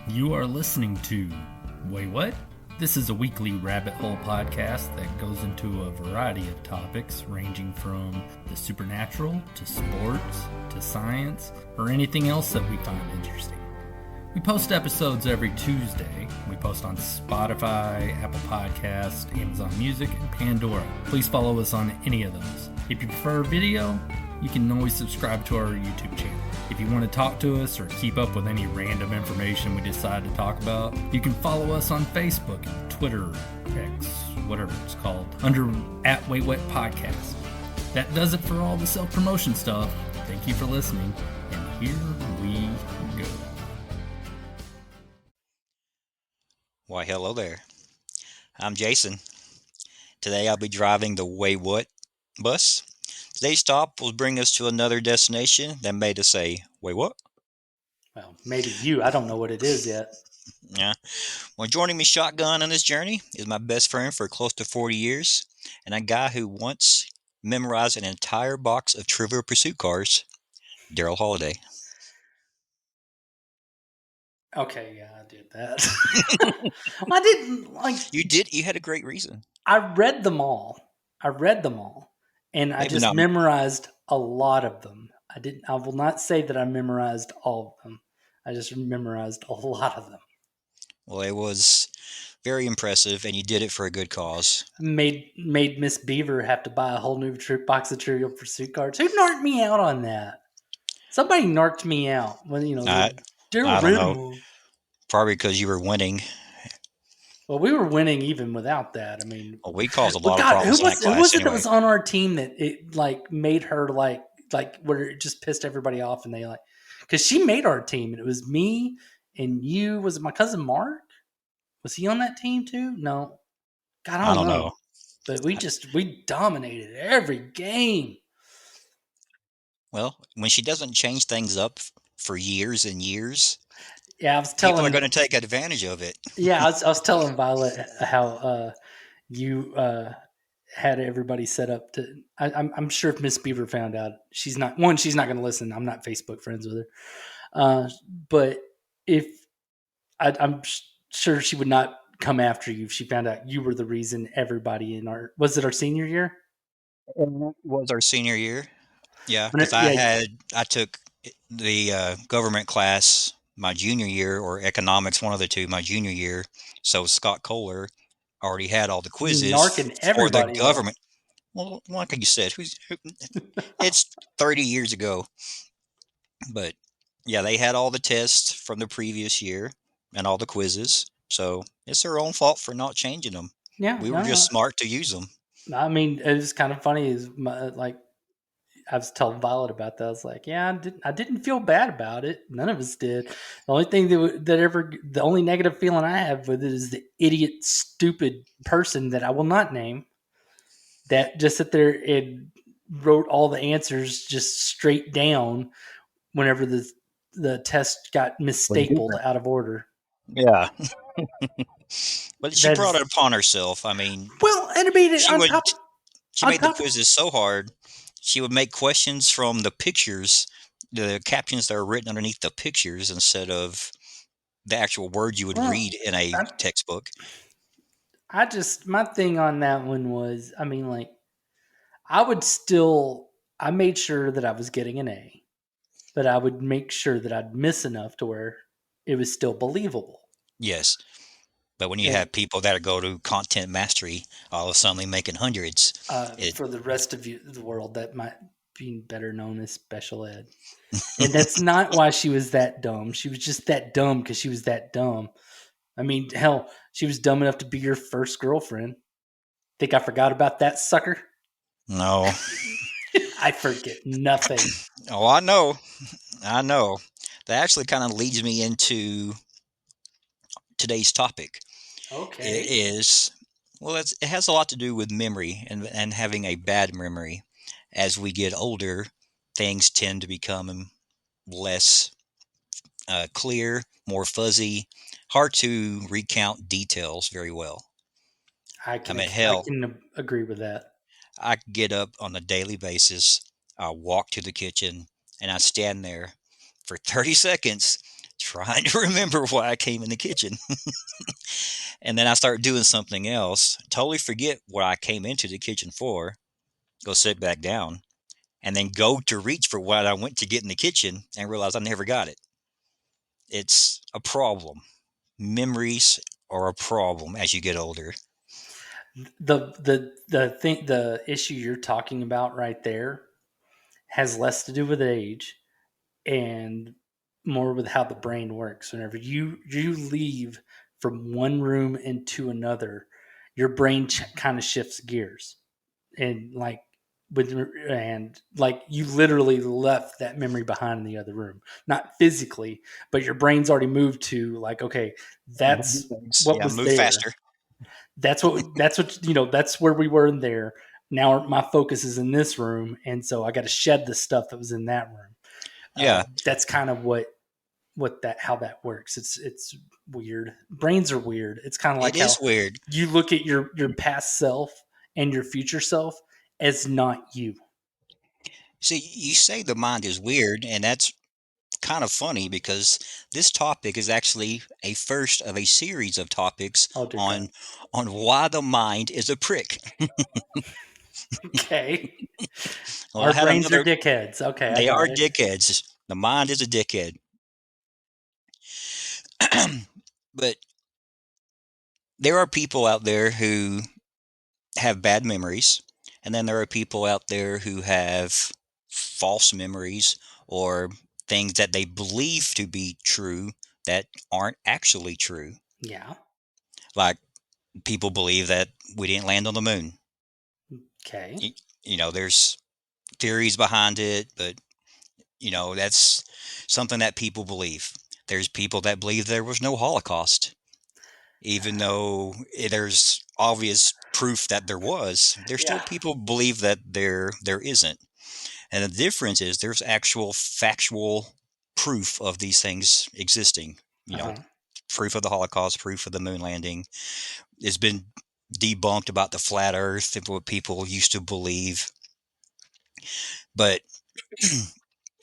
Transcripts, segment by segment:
You are listening to Waywut? This is a weekly rabbit hole podcast that goes into a variety of topics ranging from the supernatural to sports to science or anything else that we find interesting. We post episodes every Tuesday. We post on Spotify, Apple Podcasts, Amazon Music, and Pandora. Please follow us on any of those. If you prefer video, you can always subscribe to our YouTube channel. If you want to talk to us or keep up with any random information we decide to talk about, you can follow us on Facebook, Twitter, X, whatever it's called, under @Waywut Podcast. That does it for all the self-promotion stuff. Thank you for listening, and here we go. Why, hello there. I'm Jason. Today I'll be driving the Waywut bus. Today's stop will bring us to another destination that made us say, "Wait, what?" Well, maybe you. I don't know what it is yet. Yeah. Well, joining me shotgun on this journey is my best friend for close to 40 years, and a guy who once memorized an entire box of Trivial Pursuit cars, Darrell Holiday. Okay, yeah, I did that. I didn't like. You did? You had a great reason. I read them all. And I just memorized a lot of them. I will not say that I memorized all of them. I just memorized a lot of them. Well, it was very impressive, and you did it for a good cause. Made Miss Beaver have to buy a whole new box of Trivial Pursuit cards. Who narked me out on that? Somebody narked me out. When I don't know. Probably because you were winning. Well, we were winning even without that. I mean, we caused a lot of problems. Who was it that was on our team that it made her like where it just pissed everybody off, and they because she made our team, and it was me and you. Was it my cousin Mark? Was he on that team too? No, God, I don't know. But we dominated every game. Well, when she doesn't change things up for years and years. Yeah, I was telling people are going to take advantage of it. Yeah, I was telling Violet how you had everybody set up to. I'm sure if Miss Beaver found out, she's not going to listen. I'm not Facebook friends with her, but if I'm sure she would not come after you if she found out you were the reason everybody in was it our senior year? It was our senior year. Yeah, because I took the government class my junior year, or economics, one of the two, my junior year. So Scott Kohler already had all the quizzes for the government. Well, like you said, it's 30 years ago. But yeah, they had all the tests from the previous year and all the quizzes. So it's their own fault for not changing them. Yeah, we were just smart to use them. I mean, it was kind of funny. I was telling Violet about that. I was like, yeah, I didn't feel bad about it. None of us did. The only thing the only negative feeling I have with it is the idiot, stupid person that I will not name that just sat there and wrote all the answers just straight down whenever the test got misstapled out of order. Yeah. But she brought it upon herself. I mean, she made the quizzes so hard. She would make questions from the pictures, the captions that are written underneath the pictures instead of the actual words you would read in a textbook. My thing on that one was, I mean, I made sure that I was getting an A, but I would make sure that I'd miss enough to where it was still believable. Yes. But when you have people that go to content mastery, all of a sudden making hundreds. For the rest of the world, that might be better known as special ed. And that's not why she was that dumb. She was just that dumb because she was that dumb. I mean, hell, she was dumb enough to be your first girlfriend. Think I forgot about that sucker? No. I forget nothing. Oh, I know. That actually kind of leads me into today's topic. Okay. It has a lot to do with memory and having a bad memory. As we get older, things tend to become less clear, more fuzzy, hard to recount details very well. I can agree with that. I get up on a daily basis. I walk to the kitchen and I stand there for 30 seconds trying to remember why I came in the kitchen. And then I start doing something else, totally forget what I came into the kitchen for, go sit back down, and then go to reach for what I went to get in the kitchen and realize I never got it. It's a problem. Memories are a problem as you get older. The issue you're talking about right there has less to do with age and more with how the brain works. Whenever you leave from one room into another, your brain kind of shifts gears, and like you literally left that memory behind in the other room, not physically, but your brain's already moved to like, okay, that's what Yeah, was move there. faster. That's what that's where we were in there. Now my focus is in this room, and so I got to shed the stuff that was in that room. Yeah. That's kind of how that works. It's weird. Brains are weird. It's kind of like It how is weird. you look at your past self and your future self as not you. See, you say the mind is weird, and that's kind of funny because this topic is actually a first of a series of topics Oh dear God. on why the mind is a prick. Okay. Well, I Our had brains are another. dickheads. Okay, I They got are it. dickheads. The mind is a dickhead. But there are people out there who have bad memories, and then there are people out there who have false memories or things that they believe to be true that aren't actually true. Yeah. Like people believe that we didn't land on the moon. Okay. You, there's theories behind it, but that's something that people believe. There's people that believe there was no Holocaust, even though there's obvious proof that there was. There's still Yeah. people believe that there isn't. And the difference is there's actual factual proof of these things existing. Uh-huh. Proof of the Holocaust, proof of the moon landing. It's been debunked about the flat Earth and what people used to believe. But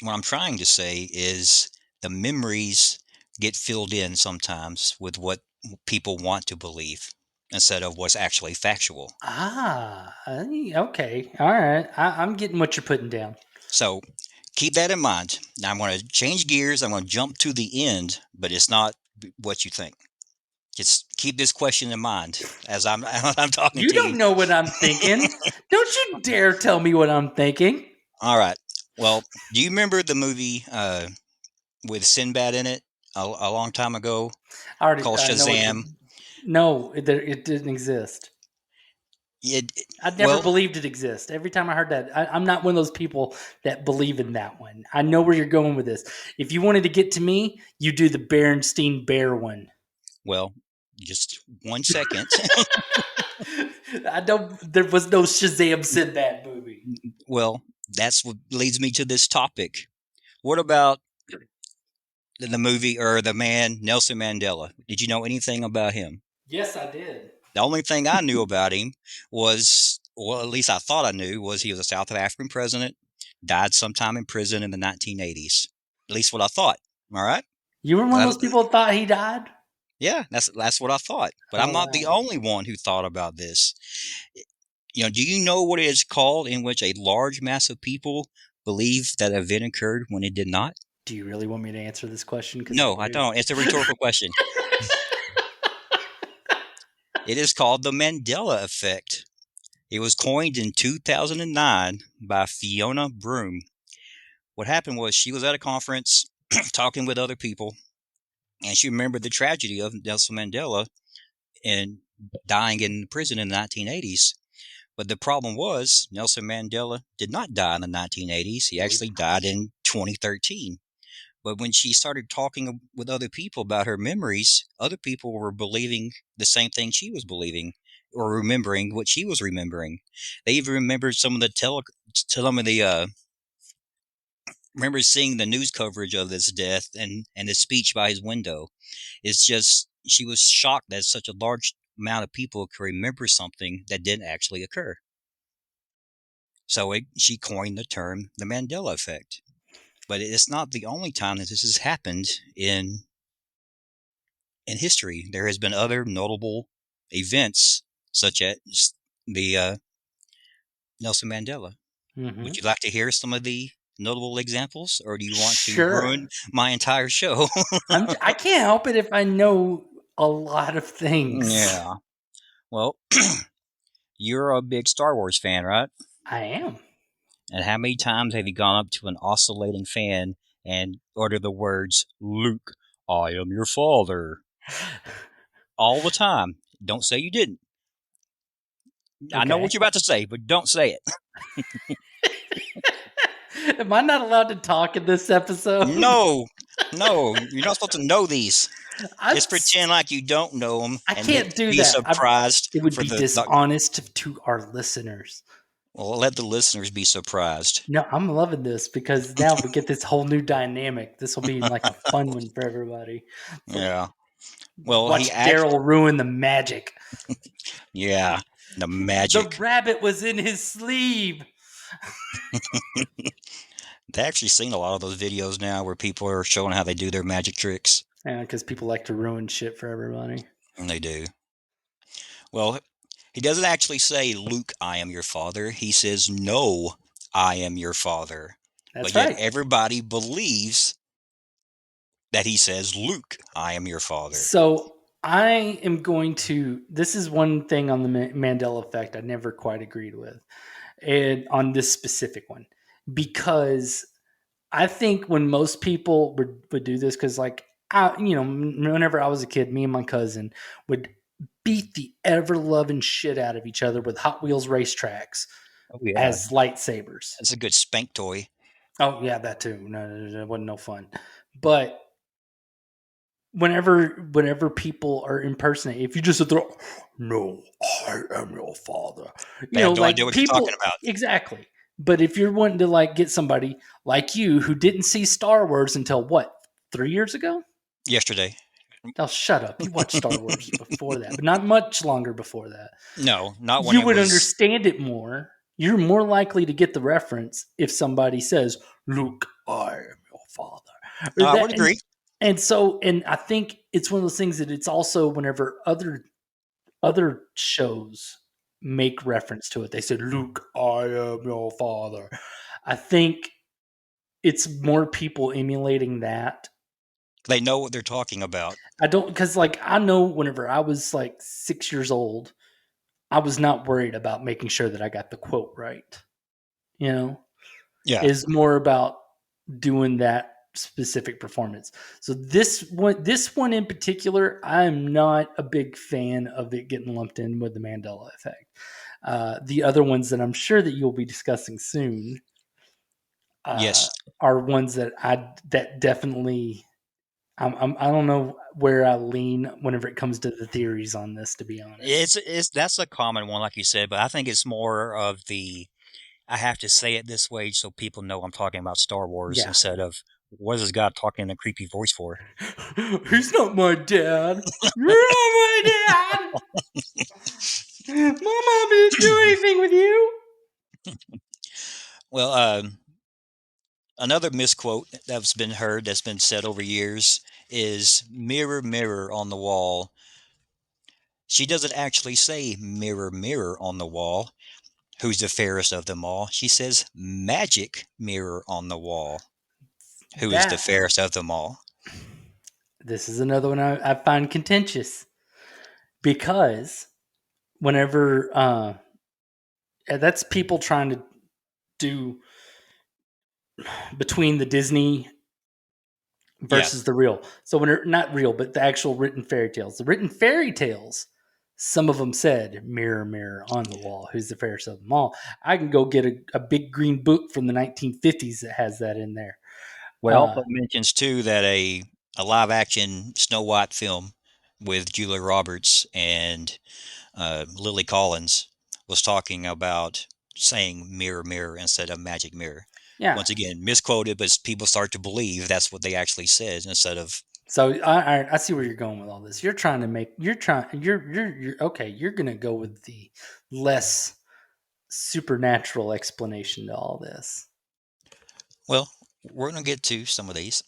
what I'm trying to say is the memories get filled in sometimes with what people want to believe instead of what's actually factual. Okay. All right. I'm getting what you're putting down. So keep that in mind. Now I'm going to change gears. I'm going to jump to the end, but it's not what you think. Just keep this question in mind as I'm talking You to you. don't know what I'm thinking. Don't you dare tell me what I'm thinking. All right. Well, do you remember the movie with Sinbad in it a long time ago I already called know what you. Shazam? No, it didn't exist. It, I'd never well, believed it exists. Every time I heard that, I'm not one of those people that believe in that one. I know where you're going with this. If you wanted to get to me, you do the Berenstein Bear one. well, just 1 second. I don't. There was no Shazam Sinbad movie. Well, that's what leads me to this topic. What about the movie or the man Nelson Mandela? Did you know anything about him? Yes, I did. The only thing I knew about him was, well, at least I thought I knew, was he was a South African president, died sometime in prison in the 1980s. At least what I thought. All right. You were one of those people that thought he died. Yeah, that's what I thought. But I'm Oh not the wow. only one who thought about this. Do you know what it is called in which a large mass of people believe that event occurred when it did not? Do you really want me to answer this question? Because I No, I do. don't. It's a rhetorical question. It is called the Mandela Effect. It was coined in 2009 by Fiona Broome. What happened was she was at a conference talking with other people, and she remembered the tragedy of Nelson Mandela and dying in prison in the 1980s. But the problem was Nelson Mandela did not die in the 1980s. He actually died in 2013. But when she started talking with other people about her memories, other people were believing the same thing she was believing or remembering what she was remembering. They even remembered some of the remember seeing the news coverage of his death and the speech by his window. It's just she was shocked that such a large amount of people could remember something that didn't actually occur. So she coined the term the Mandela Effect. But it's not the only time that this has happened in in history, there has been other notable events, such as the Nelson Mandela. Mm-hmm. Would you like to hear some of the notable examples, or do you want to Sure. ruin my entire show? I can't help it if I know a lot of things. Yeah. Well, you're a big Star Wars fan, right? I am. And how many times have you gone up to an oscillating fan and uttered the words, "Luke, I am your father"? All the time. Don't say you didn't. Okay. I know what you're about to say, but don't say it. Am I not allowed to talk in this episode? No, you're not supposed to know these. Just pretend like you don't know them. I And can't do be that. surprised. It would be dishonest to our listeners. Well, let the listeners be surprised. No, I'm loving this because now we get this whole new dynamic. This will be like a fun one for everybody. Yeah. Well, watch Darrell ruin the magic. Yeah, the magic. The rabbit was in his sleeve. They actually seen a lot of those videos now where people are showing how they do their magic tricks. Yeah, because people like to ruin shit for everybody. And they do. Well, he doesn't actually say, "Luke, I am your father." He says, "No, I am your father." That's but yet right. everybody believes that he says, "Luke, I am your father." So I am going to. This is one thing on the Mandela Effect I never quite agreed with, and on this specific one, because I think when most people would do this, because whenever I was a kid, me and my cousin would beat the ever loving shit out of each other with Hot Wheels racetracks as lightsabers. That's a good spank toy. Oh yeah, that too. No, it wasn't no fun. But whenever people are impersonating, if you just throw, "No, I am your father," They have no idea what people, you're talking about. Exactly. But if you're wanting to get somebody like you who didn't see Star Wars until what, 3 years ago? Yesterday. Oh, shut up. You watched Star Wars before that, but not much longer before that. No, not when you it would was... understand it more. You're more likely to get the reference if somebody says, "Luke, I am your father." I would agree. And I think it's one of those things that it's also whenever other shows make reference to it, they said, "Luke, I am your father." I think it's more people emulating that. They know what they're talking about. Because I know whenever I was 6 years old, I was not worried about making sure that I got the quote right. Yeah. Is more about doing that specific performance. So this one in particular, I'm not a big fan of it getting lumped in with the Mandela Effect. The other ones that I'm sure that you'll be discussing soon, are ones that definitely. I don't know where I lean whenever it comes to the theories on this, to be honest. That's a common one, like you said, but I think it's more of the, I have to say it this way so people know I'm talking about Star Wars instead of, what is this guy talking in a creepy voice for? He's not my dad. You're not my dad. My mom didn't do anything with you. Well, another misquote that's been heard, that's been said over years, is "Mirror, mirror on the wall." She doesn't actually say "Mirror, mirror on the wall, who's the fairest of them all." She says, "Magic mirror on the wall, who is the fairest of them all." This is another one I find contentious, because whenever that's people trying to do between the Disney versus the real. So when they're not real, but the actual written fairy tales. The written fairy tales, some of them said, "Mirror, mirror on the wall, who's the fairest of them all." I can go get a big green book from the 1950s that has that in there. Well, it mentions too that a live action Snow White film with Julia Roberts and Lily Collins was talking about saying "mirror, mirror" instead of "magic mirror." Yeah. Once again, misquoted, but people start to believe that's what they actually said instead of. So I see where you're going with all this. You're trying to make. You're okay. You're going to go with the less supernatural explanation to all this. Well, we're going to get to some of these.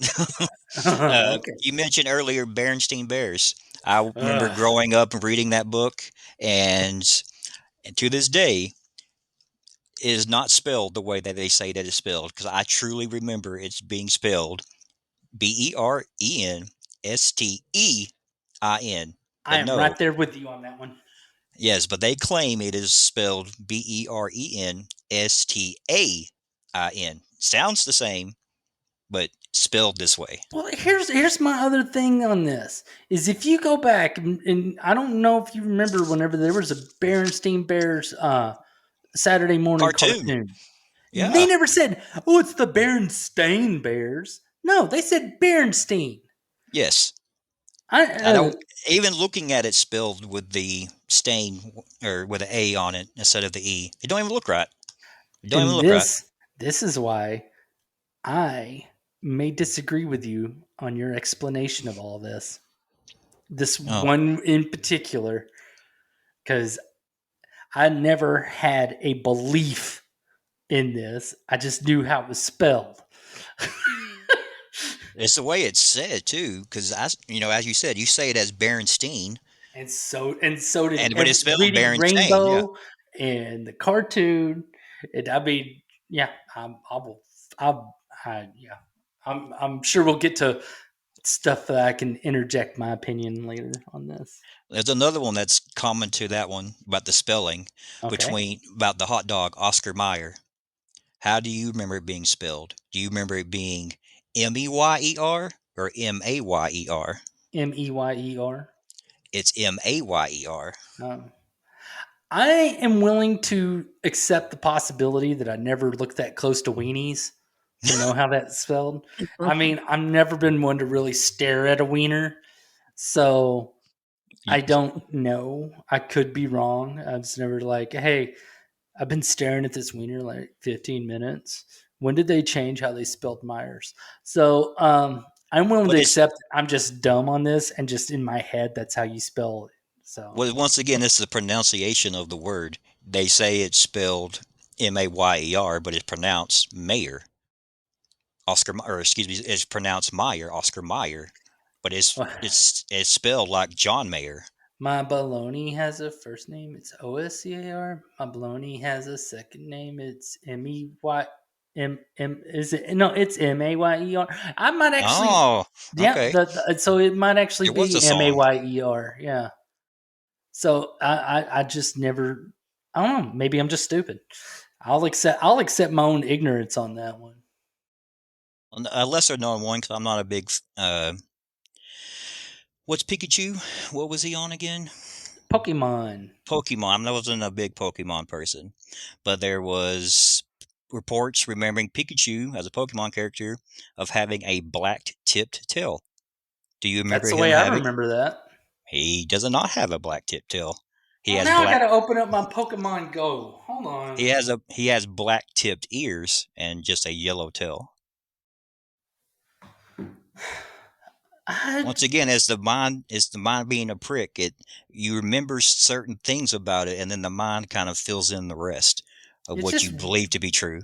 Okay. You mentioned earlier Berenstein Bears. I remember Ugh. growing up and reading that book, and to this day, it is not spelled the way that they say that it's spelled, because I truly remember it's being spelled Berenstein. I But am no, right there with you on that one. yes, but they claim it is spelled Berenstain. Sounds the same, but spelled this way. Well, here's my other thing on this is if you go back and I don't know if you remember whenever there was a Berenstein Bears Saturday morning Cartoon. cartoon. They Yeah. never said, "Oh, it's the Berenstain Bears." No, they said Berenstein. Yes. I I don't even looking at it spelled with the stain or with an A on it instead of the E. It don't even look right. It don't even and look right. this is why I may disagree with you on your explanation of all this. This Oh, one in particular, because I never had a belief in this. I just knew how it was spelled. it's the way it's said too, because as you said, you say it as Berenstein, And so did but it's spelled Reading Berenstain. Yeah. Rainbow and the cartoon. And I mean, yeah, I will. Yeah, I'm sure we'll get to stuff that I can interject my opinion later on this. There's another one that's common to that one about the spelling Okay, about the hot dog Oscar Meyer. How do you remember it being spelled? Do you remember it being Meyer or Mayer? Meyer. It's Mayer. Um, I am willing to accept the possibility that I never looked that close to weenies to know how that's spelled. I mean, I've never been one to really stare at a wiener, so I don't know. I could be wrong. I was never like, hey, I've been staring at this wiener like 15 minutes. When did they change how they spelled Myers? So I'm willing But to it's accept I'm just dumb on this and just in my head that's how you spell it. So well, once again, it's the pronunciation of the word. They say it's spelled Mayer, but it's pronounced Mayer. Or excuse me, it's pronounced Meyer, Oscar Meyer, but it's spelled like John Mayer. my baloney has a first name. It's OSCAR. My baloney has a second name. It's MEY. Is it no? It's MAYER. I might actually, Oh, yeah. okay. So it might actually It was a be song. MAYER. Yeah. So I just never. I don't know. Maybe I'm just stupid. I'll accept my own ignorance on that one. A lesser known one because I'm not a big. What's Pikachu? What was he on again? Pokemon. Pokemon. I wasn't a big Pokemon person, but there was reports remembering Pikachu as a Pokemon character of having a black-tipped tail. Do you remember That's the him way I having? remember that. He does not have a black-tipped tail. He Well, has now I got black. to open up my Pokemon Go. Hold on. He has black-tipped ears and just a yellow tail. I, Once again, it's the mind being a prick. You remember certain things about it, and then the mind kind of fills in the rest of it's what just you believe to be true.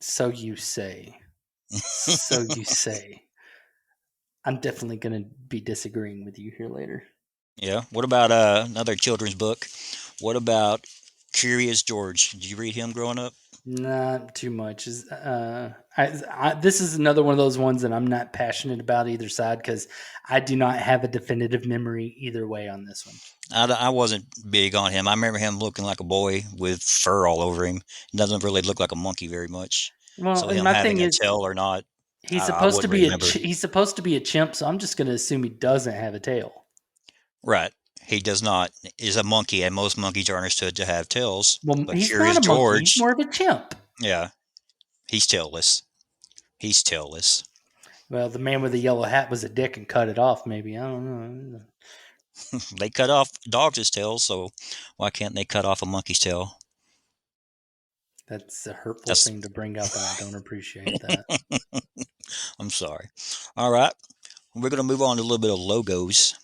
so you say. So you say. I'm definitely going to be disagreeing with you here later. Yeah. What about another children's book? What about Curious George? Did you read him growing up? Not too much. This is another one of those ones that I'm not passionate about either side because I do not have a definitive memory either way on this one. I wasn't big on him. I remember him looking like a boy with fur all over him. Doesn't really look like a monkey very much. Well, So and him my thing having a is, tail or not, he's I supposed to wouldn't be remember. he's supposed to be a chimp, so I'm just going to assume he doesn't have a tail. Right. He does not. Is a monkey, and most monkeys are understood to have tails. Well, But he's not Curious a monkey. He's George, more of a chimp. yeah, he's tailless. He's tailless. Well, the man with the yellow hat was a dick and cut it off. Maybe I don't know. They cut off dogs' tails, so why can't they cut off a monkey's tail? That's a hurtful That's. thing to bring up, and I don't appreciate that. I'm sorry. All right, we're gonna move on to a little bit of logos.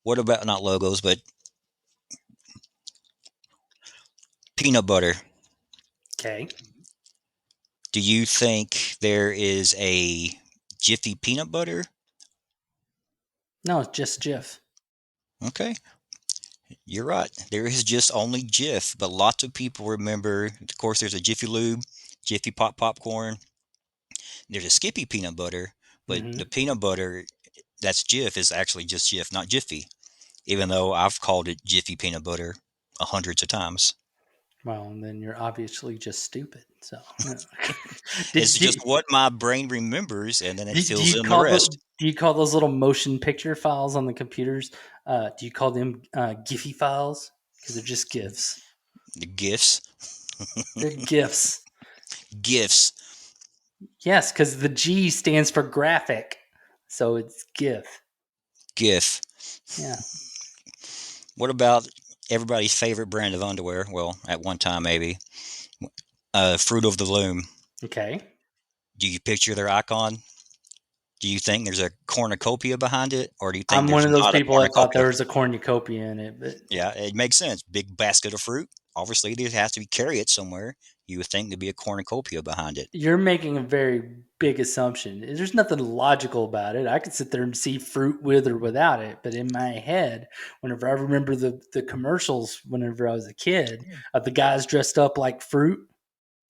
What about not logos, but peanut butter? Okay. Do you think there is a Jiffy peanut butter? No, it's just Jif. Okay, you're right. There is just only Jif, but lots of people remember. Of course, there's a Jiffy Lube, Jiffy Pop popcorn. There's a Skippy peanut butter, but Mm-hmm. the peanut butter that's Jif is actually just Jif, not Jiffy. Even though I've called it Jiffy peanut butter hundreds of times. Well, and then you're obviously just stupid. So, It's did, just did, what my brain remembers, and then it do fills you in the call rest. those little motion picture files on the computers? Do you call them Giphy files? Because they're just GIFs. The gifts, They're GIFs. gifts, Yes, because the G stands for graphic, so it's GIF. gif. Yeah. What about everybody's favorite brand of underwear? Well, at one time maybe. Fruit of the Loom. Okay. Do you picture their icon? Do you think there's a cornucopia behind it, or do you think I'm one there's of those not a people that thought cornucopia? there was a cornucopia in it, but Yeah, it makes sense. Big basket of fruit. Obviously, there has to be carry it somewhere. You would think there'd be a cornucopia behind it. you're making a very big assumption. There's nothing logical about it. I could sit there and see fruit with or without it, but in my head, whenever I remember the commercials, whenever I was a kid, of the guys dressed up like fruit.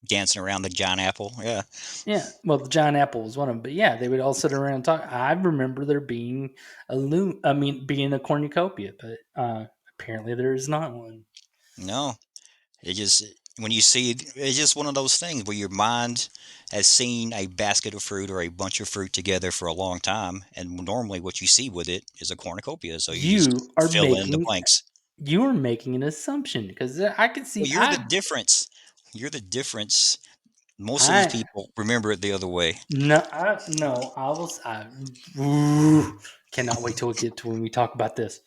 Dancing around the giant apple. Yeah. Yeah, well, the giant apple was one of them, but yeah, they would all sit around and talk. I remember there being being a cornucopia, but apparently there is not one. No, it just when you see it, it's just one of those things where your mind has seen a basket of fruit or a bunch of fruit together for a long time, and normally what you see with it is a cornucopia. So you just You are fill in the making blanks. you are making an assumption because I can Well, see you're the difference. You're the difference. Most of these I people remember it the other way. no, I was ooh, cannot wait till we get to when we talk about this.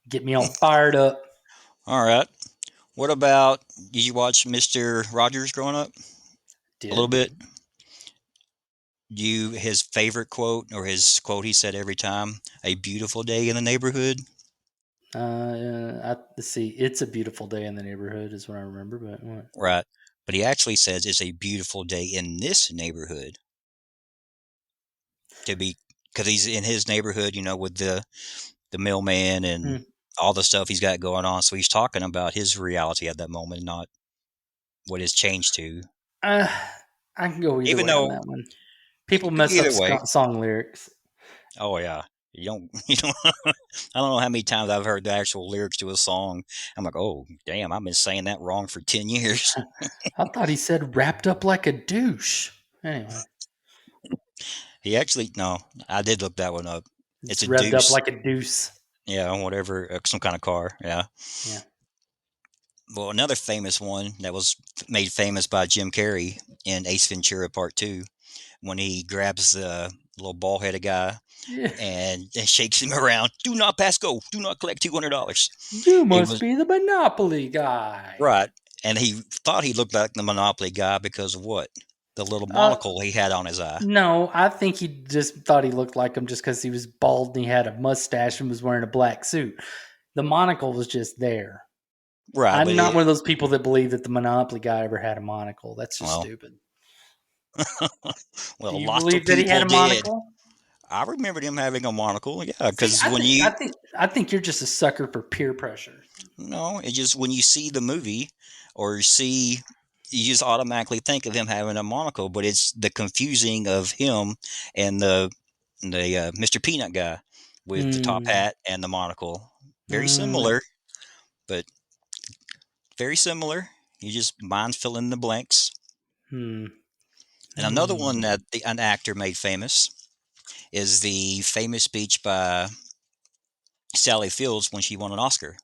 Get me all fired up. All right. What about did you watch Mr. Rogers growing up? A little Did bit. You his favorite quote or his quote he said every time, "A beautiful day in the neighborhood." let's see. It's a beautiful day in the neighborhood is what I remember. But what? Right. But he actually says it's a beautiful day in this neighborhood to be because he's in his neighborhood, with the mailman and Hmm. all the stuff he's got going on. So he's talking about his reality at that moment, not what it's changed to. Uh, I can go either Even way on though that one. you People can go mess up either way. song lyrics. Oh yeah. You don't I don't know how many times I've heard the actual lyrics to a song. I'm like, oh damn, I've been saying that wrong for 10 years. I thought he said wrapped up like a douche. Anyway, He actually no, I did look that one up. It's it's a revved up deuce. like a deuce. Yeah, whatever, some kind of car. Yeah. Yeah. Well, another famous one that was made famous by Jim Carrey in Ace Ventura Part 2 when he grabs the little bald-headed guy Yeah. and shakes him around. Do not pass go. Do not collect $200. You It must was be the Monopoly guy. right. And he thought he looked like the Monopoly guy because of what? The little Uh, monocle he had on his eye. no, I think he just thought he looked like him just because he was bald and he had a mustache and was wearing a black suit. The monocle was just there. Right, I'm but not one of those people that believe that the Monopoly guy ever had a monocle. That's just well, stupid. Do well, you lots of believe that he had people a did. monocle? I remembered him having a monocle. Yeah, See, because when you I think you're just a sucker for peer pressure. no, it just when you see the movie or see you just automatically think of him having a monocle, but it's the confusing of him and the Mr. Peanut guy with the top Hmm. hat and the monocle. Very Mm, similar, but very similar. You just mind fill in the blanks. hmm. And another Hmm. one that an actor made famous is the famous speech by Sally Fields when she won an Oscar.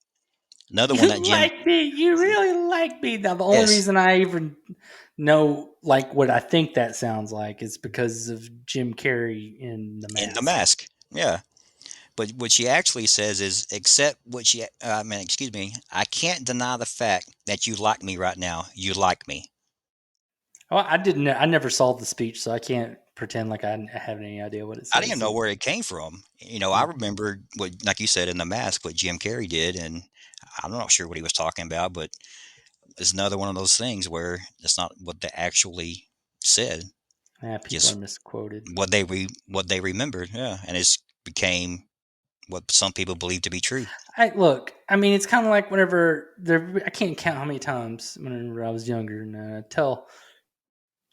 Another one that You Jim, like me. You really like me. Now, the only yes, reason I even know like what I think that sounds like is because of Jim Carrey in The in The Mask. Mask, yeah. But what she actually says is, except what she, excuse me, I can't deny the fact that you like me right now. You like me. Well, I didn't. I never saw the speech, so I can't pretend like I have any idea what it I didn't says. know where it came from. I remember what, like you said, in The Mask, what Jim Carrey did, and I'm not sure what he was talking about, but it's another one of those things where it's not what they actually said. Yeah, people are Just misquoted. what they remembered. Yeah, and it's became what some people believe to be true. Look. I mean, it's kind of like whenever there. I can't count how many times whenever I was younger, and I tell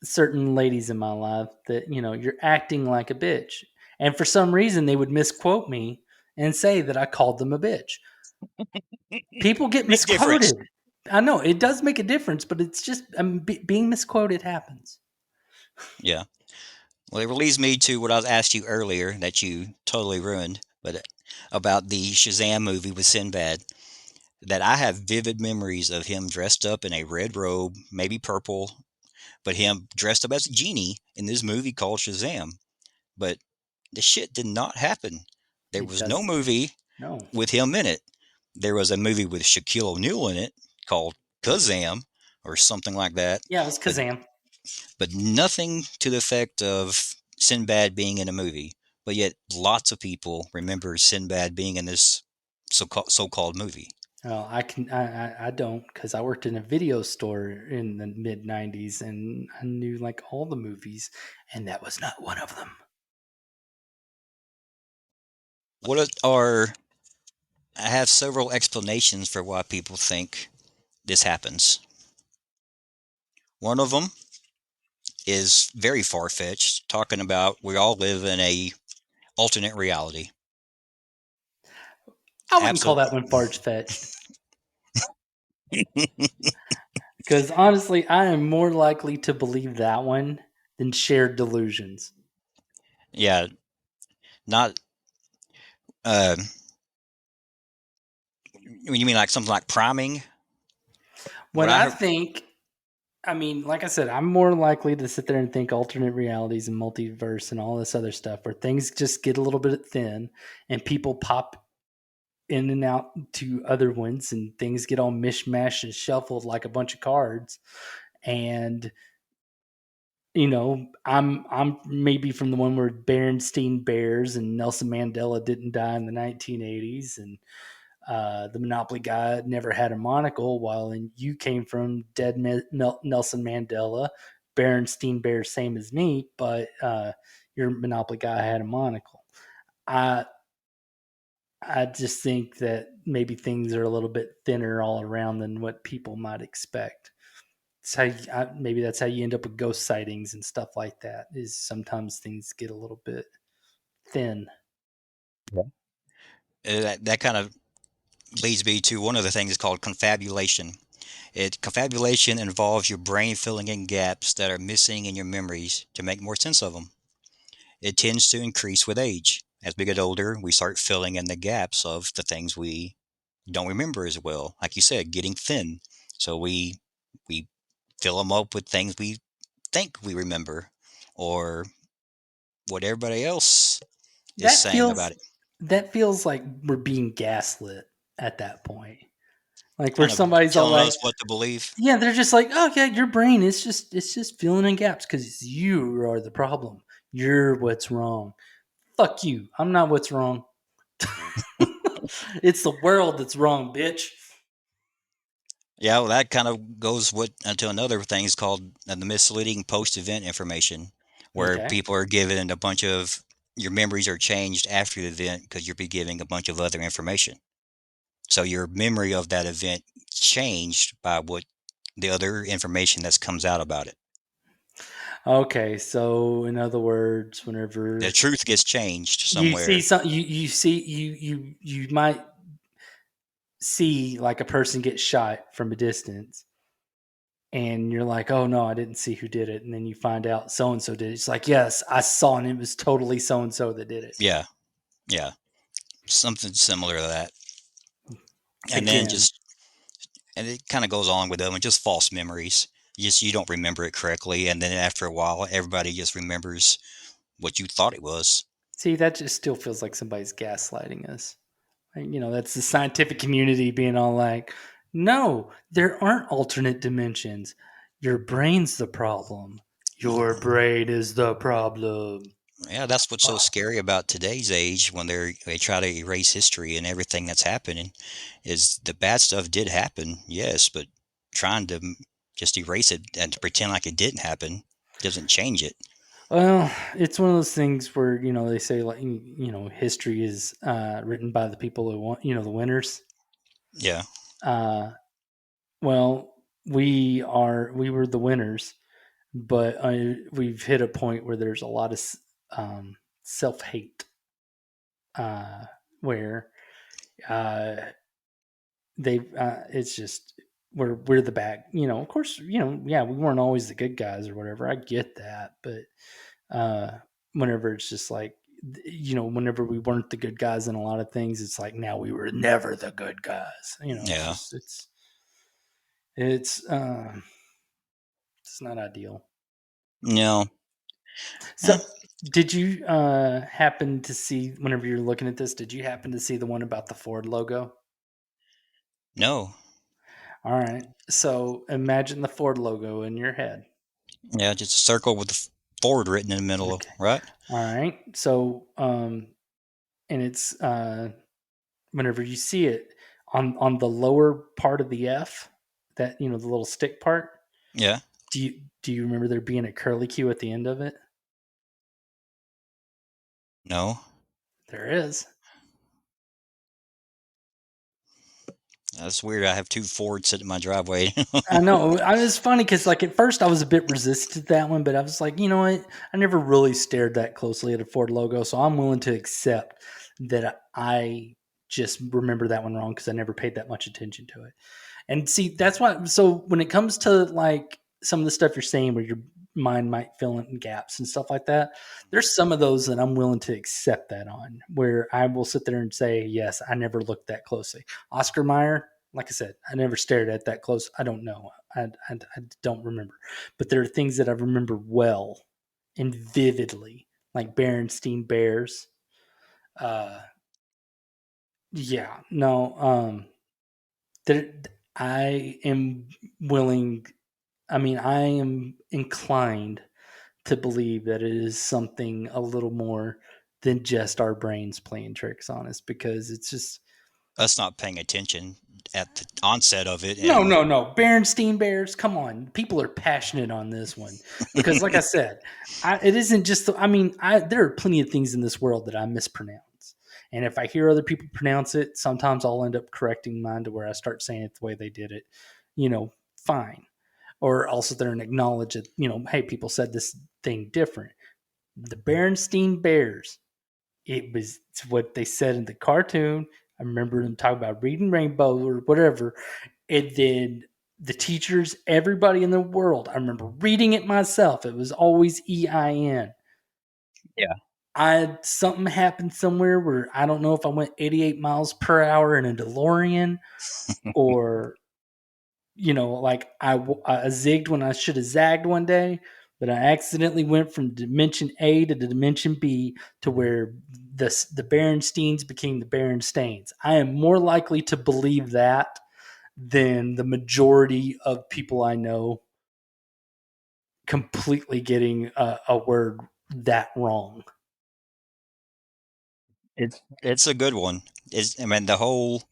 certain ladies in my life that you're acting like a bitch, and for some reason they would misquote me and say that I called them a bitch. People get Big difference. misquoted. I know it does make a difference, but it's just being misquoted happens. Yeah. Well, it leads me to what I was asked you earlier that you totally ruined, but about the Shazam movie with Sinbad. That I have vivid memories of him dressed up in a red robe, maybe purple, but him dressed up as a genie in this movie called Shazam. But the shit did not happen. There It was no does movie no. with him in it. There was a movie with Shaquille O'Neal in it called Kazam or something like that, Yeah, it was but Kazam. nothing to the effect of Sinbad being in a movie. But yet, lots of people remember Sinbad being in this so-called movie. Well, I don't because I worked in a video store in the mid '90s and I knew like all the movies, and that was not one of them. What are I have several explanations for why people think this happens. One of them is very far-fetched, talking about we all live in a alternate reality. I wouldn't call that Absolutely. one far fetched because honestly, I am more likely to believe that one than shared delusions. Yeah, not uh you mean like something like priming? What When I I heard, think, I mean, like I said, I'm more likely to sit there and think alternate realities and multiverse and all this other stuff where things just get a little bit thin and people pop in and out to other ones and things get all mishmashed and shuffled like a bunch of cards. And I'm maybe from the one where Berenstein Bears and Nelson Mandela didn't die in the 1980s, and the Monopoly guy never had a monocle, while you came from dead Nelson Mandela, Berenstein Bears, same as me, but your Monopoly guy had a monocle. I I just think that maybe things are a little bit thinner all around than what people might expect. It's maybe that's how you end up with ghost sightings and stuff like that. Is sometimes things get a little bit thin. that kind of leads me to one of the things called confabulation. Confabulation involves your brain filling in gaps that are missing in your memories to make more sense of them. It tends to increase with age. As we get older, we start filling in the gaps of the things we don't remember as well. Like you said, getting thin. So we fill them up with things we think we remember or what everybody else is That saying feels about it. that feels like we're being gaslit at that point. Like where Kind of somebody's all telling like, us what to believe. yeah, they're just like, oh yeah, your brain is just filling in gaps because you are the problem. You're what's wrong. Fuck you. I'm not what's wrong. It's the world that's wrong, bitch. Yeah, well, that kind of goes into another thing is called the misleading post-event information, where Okay. people are given a bunch of your memories are changed after the event because you're be giving a bunch of other information. So your memory of that event changed by what the other information that comes out about it. Okay. So in other words, The whenever truth gets changed you see somewhere. some, you see you might see like a person get shot from a distance, and you're like, oh no, I didn't see who did it, and then you find out so and so did it. It's like, yes, I saw, and it was totally so and so that did it. Yeah, yeah, something similar to that. And then Again, just and it kind of goes on with them and just false memories. You don't remember it correctly, and then after a while, everybody just remembers what you thought it was. see, that just still feels like somebody's gaslighting us. Like, that's the scientific community being all like, no, there aren't alternate dimensions. Your brain's the problem. Your brain is the problem. Yeah, that's what's so Oh, scary about today's age when they try to erase history and everything that's happening is the bad stuff did happen, yes, but trying to just erase it and to pretend like it didn't happen doesn't change it. Well, it's one of those things where they say, like, history is written by the people who want, the winners. Yeah. Well, we were the winners, but we've hit a point where there's a lot of self hate, where they it's just we're the bad. Of course, yeah, we weren't always the good guys or whatever. I get that, but whenever it's just like, whenever we weren't the good guys in a lot of things, it's like now we were never the good guys. Yeah. It's not ideal. No. So, did you happen to see, whenever you're looking at this, did you happen to see the one about the Ford logo? No. All right. So, imagine the Ford logo in your head. Yeah, just a circle with the Ford written in the middle, Okay. right? All right. So, and it's whenever you see it on the lower part of the F, that the little stick part. Yeah. Do you remember there being a curly Q at the end of it? No. There is. That's weird. I have two Fords sitting in my driveway. I know. It's funny because, like, at first I was a bit resistant to that one, but I was like, you know what? I never really stared that closely at a Ford logo, so I'm willing to accept that I just remember that one wrong because I never paid that much attention to it. And see, that's why. So when it comes to, like, some of the stuff you're saying, where your mind might fill in gaps and stuff like that, there's some of those that I'm willing to accept that on, where I will sit there and say, yes, I never looked that closely. Oscar Meyer, like I said, I never stared at that close. I don't know. I don't remember. But there are things that I remember well and vividly, like Berenstein Bears. Yeah, no. There, I am willing. I mean, I am inclined to believe that it is something a little more than just our brains playing tricks on us, because it's just Us not paying attention at the onset of it, no, and no, no. Berenstein Bears, come on. People are passionate on this one because, like I said, it isn't just. There are plenty of things in this world that I mispronounce, and if I hear other people pronounce it, sometimes I'll end up correcting mine to where I start saying it the way they did it. Fine. Or I'll sit there and acknowledge that, hey, people said this thing different. The Berenstein Bears, it's what they said in the cartoon. I remember them talking about reading Rainbow or whatever. And then the teachers, everybody in the world, I remember reading it myself. It was always EIN. yeah, Something happened somewhere where I don't know if I went 88 miles per hour in a DeLorean, or like I zigged when I should have zagged one day, but I accidentally went from dimension A to dimension B to where the Berensteins became the Berenstains. I am more likely to believe that than the majority of people I know completely getting a word that wrong. it's a good one. The whole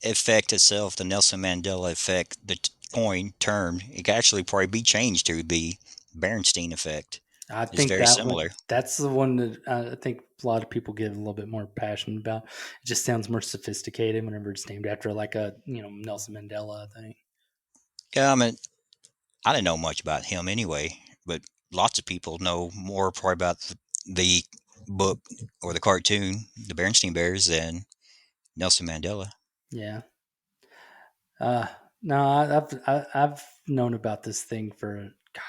effect itself, the Nelson Mandela effect, the coin term, it could actually probably be changed to be Berenstein effect. I It's think very that one, similar. that's the one that I think a lot of people get a little bit more passionate about. It just sounds more sophisticated whenever it's named after, like, a Nelson Mandela thing. Yeah, I didn't know much about him anyway, but lots of people know more probably about the book or the cartoon, the Berenstein Bears, than Nelson Mandela. Yeah. Uh, no, I've known about this thing for, God,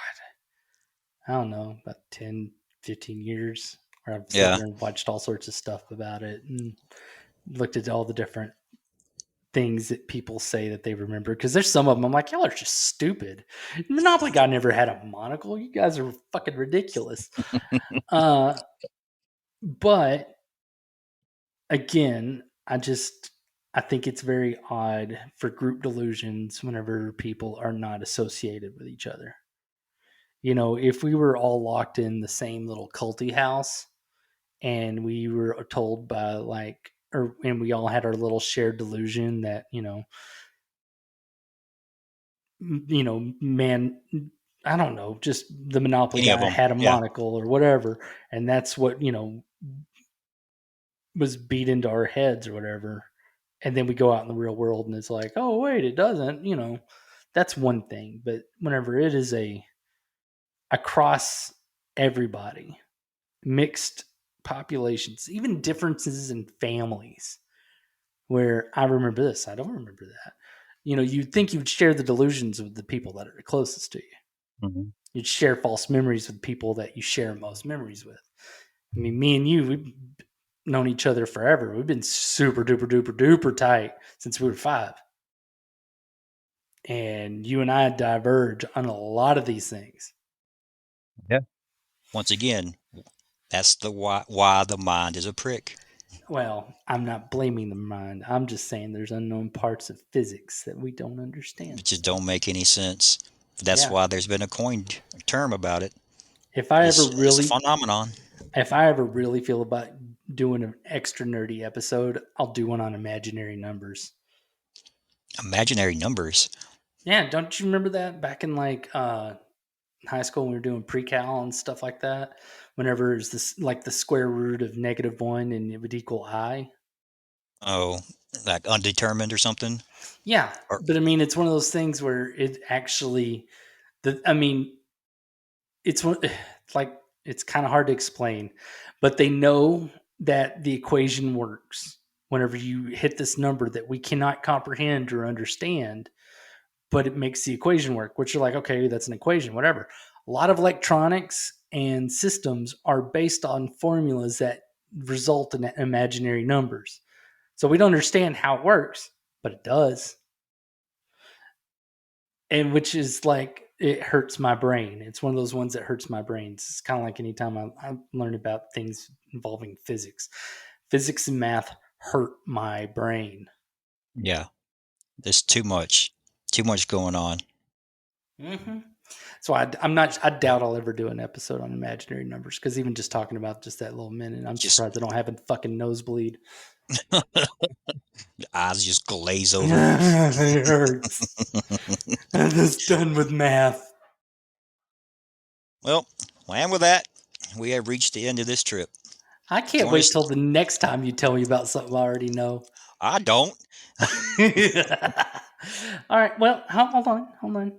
I don't know, about 10, 15 years, where I've sat Yeah. there and watched all sorts of stuff about it and looked at all the different things that people say that they remember. Because there's some of them I'm like, y'all are just stupid. Monopoly guy never had a monocle. You guys are fucking ridiculous. But again, I think it's very odd for group delusions whenever people are not associated with each other. If we were all locked in the same little culty house, and we were told by, like, and we all had our little shared delusion that, man, I don't know, just the Monopoly Any of guy them. had a Yeah. monocle or whatever, and that's what, was beat into our heads or whatever. And then we go out in the real world and it's like, oh, wait, it doesn't, that's one thing. But whenever it is across everybody, mixed populations, even differences in families, where I remember this, I don't remember that. You'd think you'd share the delusions with the people that are closest to you. Mm-hmm. You'd share false memories with people that you share most memories with. I mean, me and you, we've known each other forever. We've been super duper duper duper tight since we were 5. And you and I diverge on a lot of these things. Yeah. Once again, that's the why the mind is a prick. Well, I'm not blaming the mind. I'm just saying there's unknown parts of physics that we don't understand. It just don't make any sense. That's why there's been a coined term about it. It's a phenomenon. If I ever really feel about doing an extra nerdy episode, I'll do one on imaginary numbers. Imaginary numbers? Yeah, don't you remember that back in high school when we were doing pre-cal and stuff like that? Whenever it's this like the square root of -1 and it would equal I. Oh, like undetermined or something? Yeah, but I mean, it's one of those things where it actually, it's kind of hard to explain, but they know that the equation works whenever you hit this number that we cannot comprehend or understand, but it makes the equation work, which you're like, okay, that's an equation, whatever. A lot of electronics and systems are based on formulas that result in imaginary numbers. So we don't understand how it works, but it does. And which is like, it hurts my brain. It's one of those ones that hurts my brain. It's kind of like anytime I learn about things involving physics. Physics and math hurt my brain. Yeah. There's too much going on. Mm-hmm. So I doubt I'll ever do an episode on imaginary numbers, because even just talking about just that little minute, I'm surprised I don't have a fucking nosebleed. The eyes just glaze over. It hurts. I'm just done with math. Well, and with that, we have reached the end of this trip. I can't wait till the next time you tell me about something I already know. I don't. All right. Well, hold on.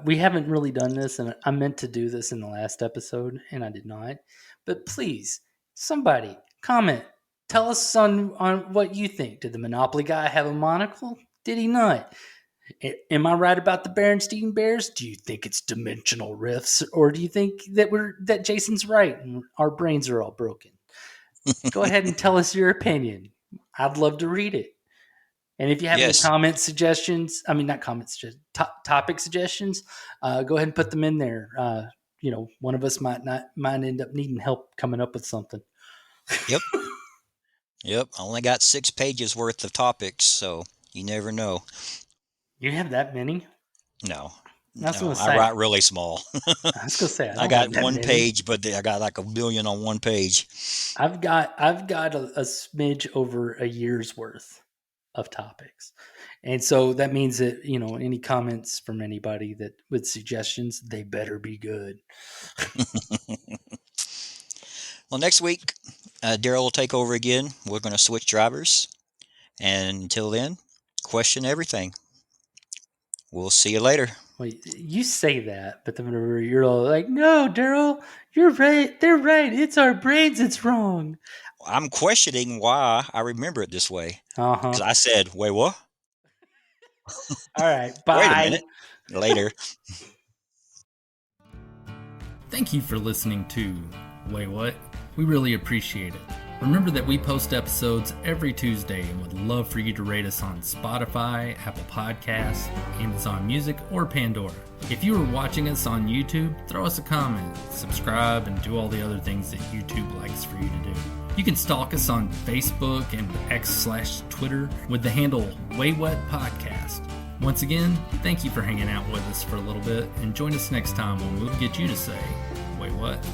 We haven't really done this, and I meant to do this in the last episode, and I did not. But please, somebody comment. Tell us on what you think. Did the Monopoly guy have a monocle? Did he not? Am I right about the Berenstein Bears? Do you think it's dimensional rifts, or do you think that Jason's right and our brains are all broken? Go ahead and tell us your opinion. I'd love to read it. And if you have any comment suggestions, topic suggestions, go ahead and put them in there. One of us might end up needing help coming up with something. Yep. I only got 6 pages worth of topics, so you never know. You have that many? No. I write really small. I was gonna say I got one page, but I got like 1 million on one page. I've got a smidge over a year's worth of topics, and so that means that any comments from anybody that with suggestions, they better be good. Well, next week, Darrell will take over again. We're going to switch drivers, and until then, question everything. We'll see you later. Well, you say that, but then you're all like, no, Darrell, you're right. They're right. It's our brains that's wrong. I'm questioning why I remember it this way. Because I said, wait, what? All right. Bye. Wait a minute. Later. Thank you for listening to Waywut. We really appreciate it. Remember that we post episodes every Tuesday and would love for you to rate us on Spotify, Apple Podcasts, Amazon Music, or Pandora. If you are watching us on YouTube, throw us a comment, subscribe, and do all the other things that YouTube likes for you to do. You can stalk us on Facebook and X/Twitter with the handle Waywut Podcast. Once again, thank you for hanging out with us for a little bit, and join us next time when we'll get you to say, Waywut.